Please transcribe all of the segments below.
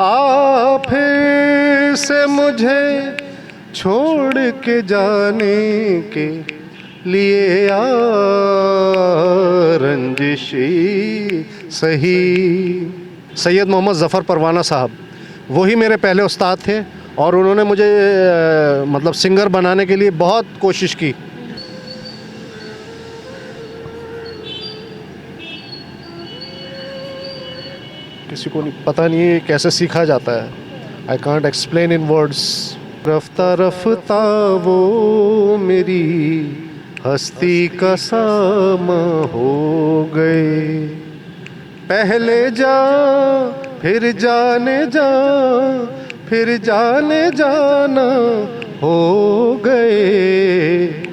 आ फिर से मुझे छोड़ के जाने के लिए आ रंजिशी सही। सैयद मोहम्मद ज़फ़र परवाना साहब, वही मेरे पहले उस्ताद थे और उन्होंने मुझे मतलब सिंगर बनाने के लिए बहुत कोशिश की। किसी को नहीं पता नहीं है कैसे सीखा जाता है। I can't explain in words. रफ्ता रफ्ता वो मेरी हस्ती का सामा हो गए, पहले जा फिर जाने जा फिर जाने जाना हो गए।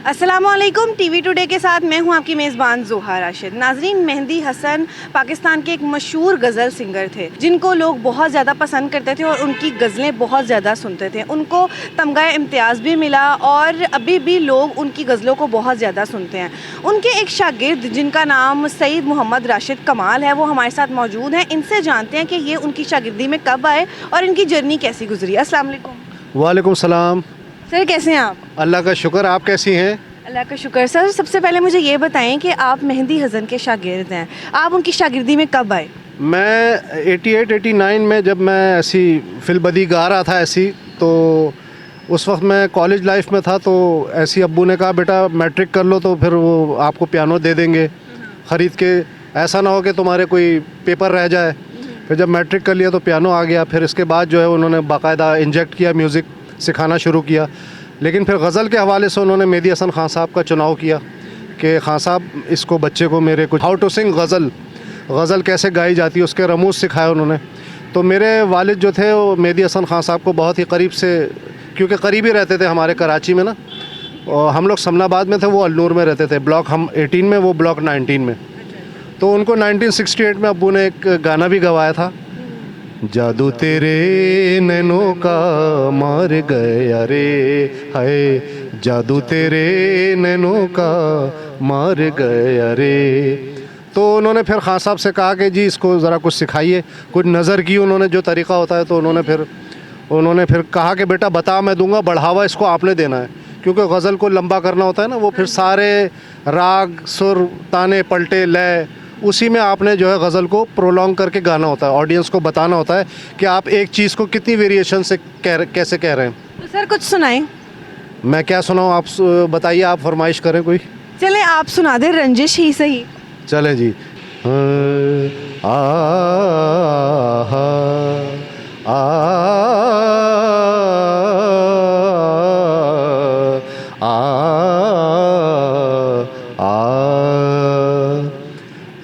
अस्सलामुअलैकुम, टीवी टुडे के साथ मैं हूं आपकी मेज़बान ज़ोहा राशिद। नाजरीन, मेहंदी हसन पाकिस्तान के एक मशहूर गज़ल सिंगर थे जिनको लोग बहुत ज़्यादा पसंद करते थे और उनकी गज़लें बहुत ज़्यादा सुनते थे। उनको तमगा इम्तियाज़ भी मिला और अभी भी लोग उनकी गज़लों को बहुत ज़्यादा सुनते हैं। उनके एक शागिर्द जिनका नाम सईद मोहम्मद राशिद कमाल है, वो हमारे साथ मौजूद हैं। इनसे जानते हैं कि ये उनकी शागिर्दी में कब आए और इनकी जर्नी कैसी गुजरी। अस्सलाम वालेकुम। वालेकुम सलाम। सर, कैसे हैं आप? अल्लाह का शुक्र, आप कैसी हैं? अल्लाह का शुक्र। सर, सबसे पहले मुझे ये बताएं कि आप मेहंदी हसन के शागिर्द हैं, आप उनकी शागिर्दी में कब आए? मैं 88-89 में जब मैं ऐसी फिल्बदी गा रहा था ऐसी, तो उस वक्त मैं कॉलेज लाइफ में था। तो ऐसी अब्बू ने कहा बेटा मैट्रिक कर लो तो फिर वो आपको पियानो दे देंगे ख़रीद के, ऐसा ना हो कि तुम्हारे कोई पेपर रह जाए। फिर जब मैट्रिक कर लिया तो पियानो आ गया। फिर इसके बाद जो है उन्होंने बाकायदा इंजेक्ट किया, म्यूज़िक सिखाना शुरू किया। लेकिन फिर गज़ल के हवाले से उन्होंने मेहदी हसन ख़ान साहब का चुनाव किया कि ख़ान साहब इसको बच्चे को मेरे कुछ हाउ टू सिंग गज़ल कैसे गाई जाती है उसके रमूज़ सिखाए उन्होंने। तो मेरे वालिद जो थे वो मेहदी हसन ख़ान साहब को बहुत ही करीब से, क्योंकि करीब ही रहते थे हमारे कराची में ना, और हम लोग समनाबाद में थे, वो अल्नूर में रहते थे, ब्लॉक हम 18 में, वो ब्लॉक 19 में। तो उनको 1968 में अब्बू ने एक गाना भी गवाया था, जादू तेरे नैनों का मार गया रे हाय, जादू तेरे नैनों का मार गया रे। तो उन्होंने फिर ख़ान साहब से कहा कि जी इसको ज़रा कुछ सिखाइए। कुछ नज़र की उन्होंने जो तरीक़ा होता है, तो उन्होंने फिर कहा कि बेटा बता मैं दूंगा, बढ़ावा इसको आपने देना है, क्योंकि गज़ल को लंबा करना होता है ना, वो फिर सारे राग सुर ताने पलटे लय उसी में आपने जो है गज़ल को प्रोलॉन्ग करके गाना होता है। ऑडियंस को बताना होता है कि आप एक चीज़ को कितनी वेरिएशन से कैसे कह रहे हैं। तो सर कुछ सुनाएं। मैं क्या सुनाऊँ, आप बताइए, आप फरमाइश करें कोई। चले आप सुना दे, रंजिश ही सही। चले जी। आ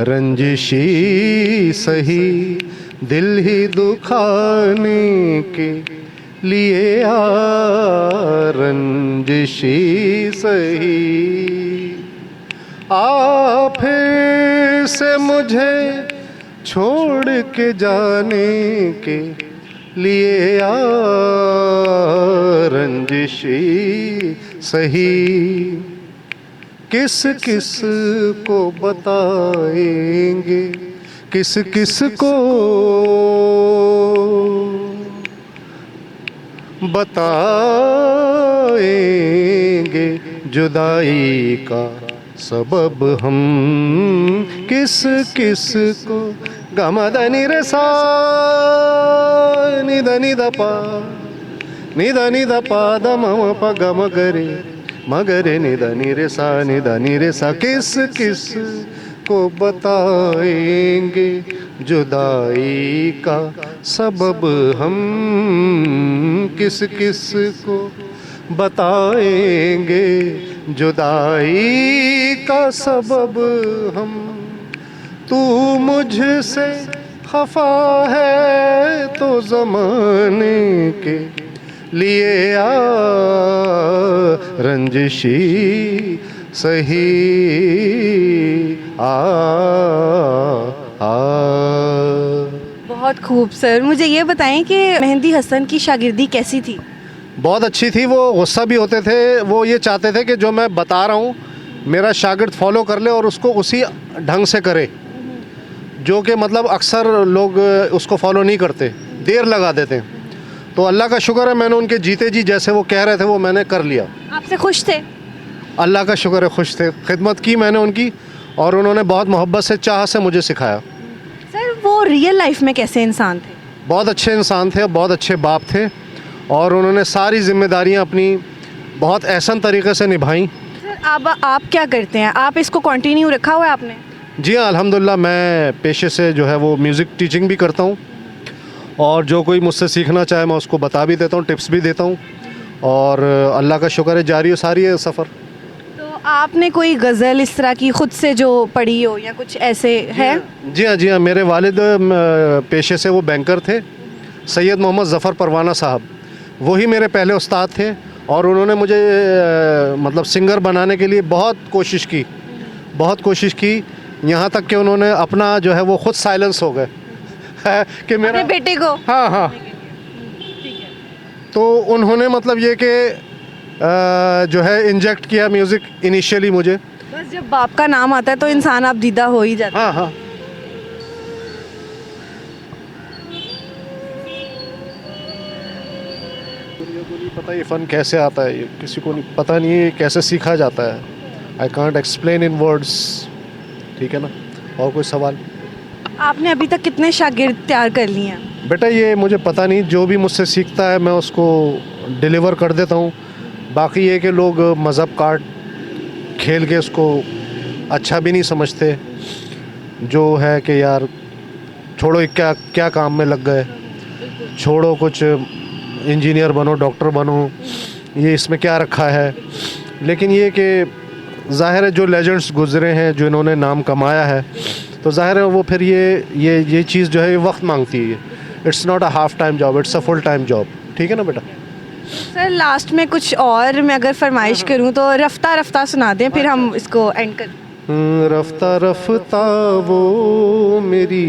रंजिशी सही दिल ही दुखाने के लिए आ रंजिशी सही। आ फिर से मुझे छोड़ के जाने के लिए आ रंजिशी सही। किस किस को बताएंगे, किस किस को बताएंगे, जुदाई का सबब हम किस किस को। गमदनी रे सा निधनि दपा निधनि दपा दम प गम गरे मगरे निधनि रे सा। किस किस को बताएंगे, जुदाई का सबब हम किस किस को बताएंगे, जुदाई का सबब हम। तू मुझसे खफा है तो ज़माने के लिए आ रंजिशी सही। बहुत खूब। सर मुझे ये बताएं कि मेहंदी हसन की शागिर्दी कैसी थी? बहुत अच्छी थी। वो गुस्सा भी होते थे, वो ये चाहते थे कि जो मैं बता रहा हूँ मेरा शागिर्द फॉलो कर ले और उसको उसी ढंग से करे। जो कि मतलब अक्सर लोग उसको फॉलो नहीं करते, देर लगा देते हैं। तो अल्लाह का शुक्र है, मैंने उनके जीते जी जैसे वो कह रहे थे वो मैंने कर लिया। आपसे खुश थे? अल्लाह का शुक्र है, खुश थे। खिदमत की मैंने उनकी और उन्होंने बहुत मोहब्बत से, चाह से मुझे सिखाया। सर वो रियल लाइफ में कैसे इंसान थे? बहुत अच्छे इंसान थे, बहुत अच्छे बाप थे और उन्होंने सारी जिम्मेदारियां अपनी बहुत एहसन तरीके से निभाई। सर आप क्या करते हैं? आप इसको कंटिन्यू रखा हुआ है आपने? जी हाँ, अल्हम्दुलिल्लाह मैं पेशे से जो है वो म्यूज़िक टीचिंग भी करता हूँ और जो कोई मुझसे सीखना चाहे मैं उसको बता भी देता हूँ, टिप्स भी देता हूँ और अल्लाह का शुक्र है जारी सारी है सफ़र। तो आपने कोई गज़ल इस तरह की खुद से जो पढ़ी हो या कुछ ऐसे है? जी हाँ, जी हाँ, मेरे वालिद पेशे से वो बैंकर थे, सैयद मोहम्मद ज़फ़र परवाना साहब, वही मेरे पहले उस्ताद थे और उन्होंने मुझे मतलब सिंगर बनाने के लिए बहुत कोशिश की, यहाँ तक कि उन्होंने अपना जो है वो ख़ुद साइलेंस हो गए कि मेरा अपने बेटे को? हाँ हाँ। तो उन्होंने मतलब ये कि जो है इंजेक्ट किया म्यूज़िक इनिशियली मुझे। बस जब बाप का नाम आता है तो इंसान आप दीदा हो ही जाता है। हाँ हाँ। दुनिया को नहीं पता ये फ़न कैसे आता है, ये किसी को नहीं पता, नहीं है ये कैसे सीखा जाता है। I can't explain in words, ठीक है ना। और कोई सवाल? आपने अभी तक कितने शागिर्द तैयार कर लिए हैं? बेटा ये मुझे पता नहीं, जो भी मुझसे सीखता है मैं उसको डिलीवर कर देता हूँ। बाकी ये कि लोग मज़हब कार्ड खेल के उसको अच्छा भी नहीं समझते, जो है कि यार छोड़ो क्या क्या काम में लग गए, छोड़ो कुछ इंजीनियर बनो, डॉक्टर बनो, ये इसमें क्या रखा है। लेकिन ये कि ज़ाहिर है जो लेजेंड्स गुज़रे हैं, जो इन्होंने नाम कमाया है, तो ज़ाहिर है वो फिर ये चीज़ जो है ये वक्त मांगती है। It's not a half time job, it's a full time job, ठीक है ना बेटा। सर लास्ट में कुछ और मैं अगर फरमाइश करूं तो रफ्ता रफ्ता सुना दें, फिर हम इसको एंड कर। रफ्ता रफ्ता वो मेरी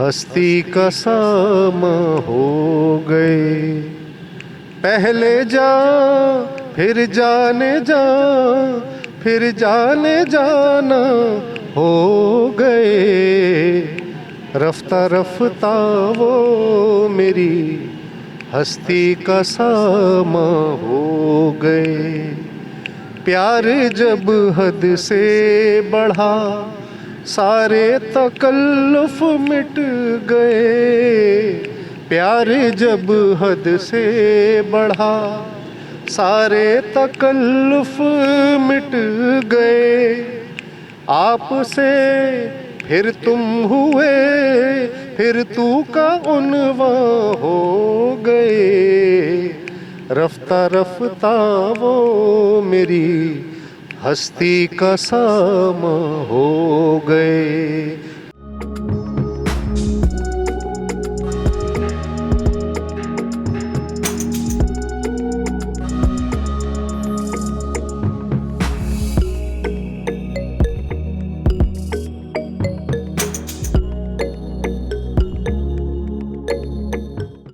हस्ती का सामा हो गए, पहले जा फिर जाने जा फिर जाने जाना हो गए, रफ्ता रफ्ता वो मेरी हस्ती का सामा हो गए, प्यार जब हद से बढ़ा सारे तकल्लुफ मिट गए, प्यार जब हद से बढ़ा सारे तकल्लुफ मिट गए, आपसे फिर तुम हुए फिर तू का उन्वा हो गए, रफ्ता रफ्ता वो मेरी हस्ती का सामा हो गए।